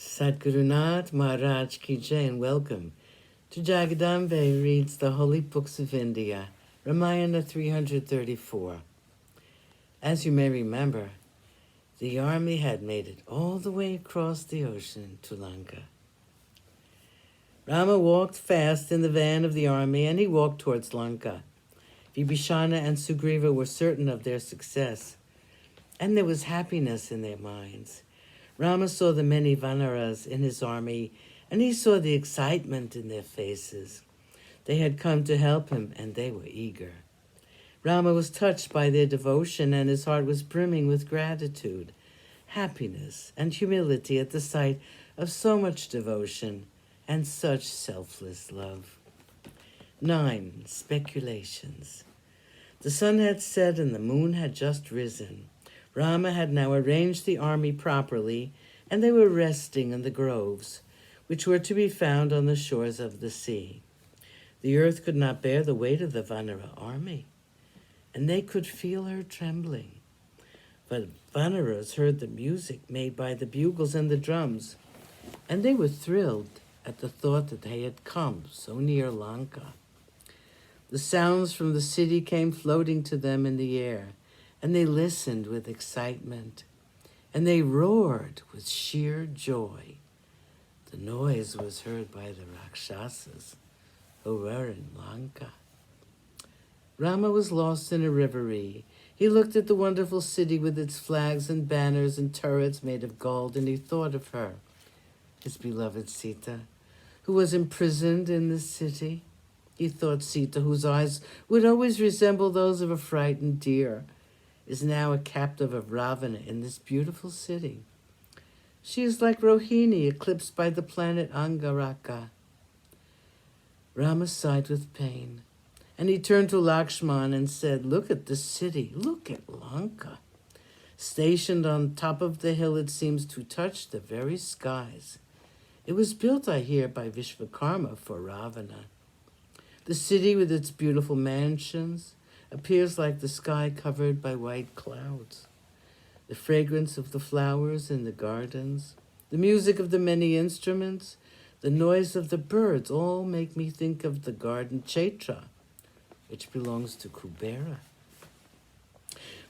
Sadgurunath Maharaj Ki Jai, and welcome to Jagadambe reads the Holy Books of India, Ramayana 334. As you may remember, the army had made it all the way across the ocean to Lanka. Rama walked fast in the van of the army, and he walked towards Lanka. Vibhishana and Sugriva were certain of their success, and there was happiness in their minds. Rama saw the many Vanaras in his army, and he saw the excitement in their faces. They had come to help him, and they were eager. Rama was touched by their devotion, and his heart was brimming with gratitude, happiness, and humility at the sight of so much devotion and such selfless love. 9. Speculations. The sun had set and the moon had just risen. Rama had now arranged the army properly, and they were resting in the groves, which were to be found on the shores of the sea. The earth could not bear the weight of the Vanara army, and they could feel her trembling. But Vanaras heard the music made by the bugles and the drums, and they were thrilled at the thought that they had come so near Lanka. The sounds from the city came floating to them in the air, and they listened with excitement, and they roared with sheer joy. The noise was heard by the Rakshasas who were in Lanka. Rama was lost in a reverie. He looked at the wonderful city with its flags and banners and turrets made of gold, and he thought of her, his beloved Sita, who was imprisoned in this city. He thought Sita, whose eyes would always resemble those of a frightened deer, is now a captive of Ravana in this beautiful city. She is like Rohini, eclipsed by the planet Angaraka. Rama sighed with pain, and he turned to Lakshman and said, "Look at the city, look at Lanka. Stationed on top of the hill, it seems to touch the very skies. It was built, I hear, by Vishvakarma for Ravana. The city with its beautiful mansions appears like the sky covered by white clouds. The fragrance of the flowers in the gardens, the music of the many instruments, the noise of the birds all make me think of the garden Chaitra, which belongs to Kubera."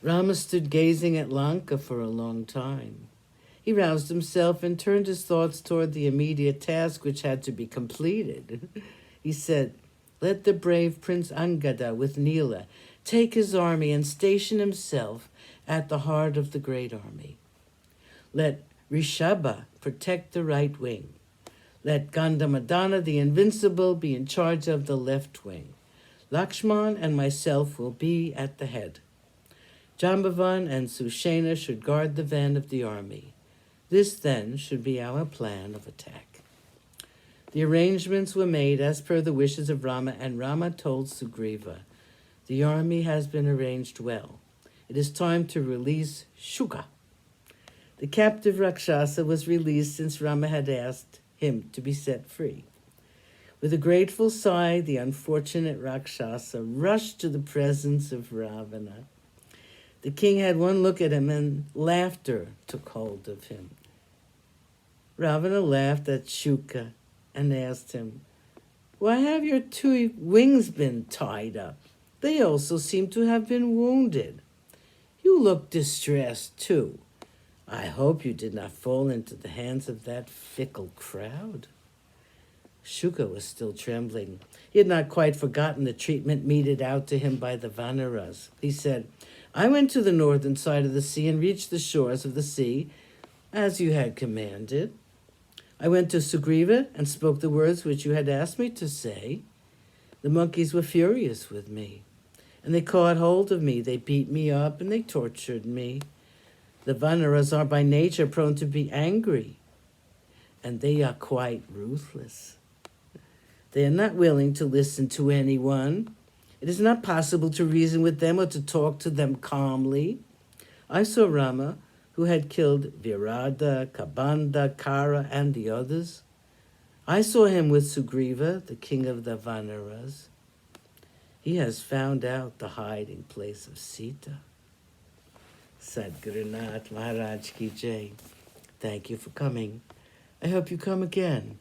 Rama stood gazing at Lanka for a long time. He roused himself and turned his thoughts toward the immediate task which had to be completed. He said, "Let the brave Prince Angada with Nila take his army and station himself at the heart of the great army. Let Rishabha protect the right wing. Let Gandamadana, the invincible, be in charge of the left wing. Lakshman and myself will be at the head. Jambavan and Sushena should guard the van of the army. This, then, should be our plan of attack." The arrangements were made as per the wishes of Rama, and Rama told Sugriva, "The army has been arranged well. It is time to release Shuka." The captive Rakshasa was released since Rama had asked him to be set free. With a grateful sigh, the unfortunate Rakshasa rushed to the presence of Ravana. The king had one look at him, and laughter took hold of him. Ravana laughed at Shuka and asked him, "Why have your two wings been tied up? They also seem to have been wounded. You look distressed, too. I hope you did not fall into the hands of that fickle crowd." Shuka was still trembling. He had not quite forgotten the treatment meted out to him by the Vanaras. He said, "I went to the northern side of the sea and reached the shores of the sea, as you had commanded. I went to Sugriva and spoke the words which you had asked me to say. The monkeys were furious with me, and they caught hold of me. They beat me up and they tortured me. The Vanaras are by nature prone to be angry, and they are quite ruthless. They are not willing to listen to anyone. It is not possible to reason with them or to talk to them calmly. I saw Rama, who had killed Virada, Kabanda, Kara, and the others. I saw him with Sugriva, the king of the Vanaras. He has found out the hiding place of Sita." Sadgurunath Maharaj Ki Jai. Thank you for coming. I hope you come again.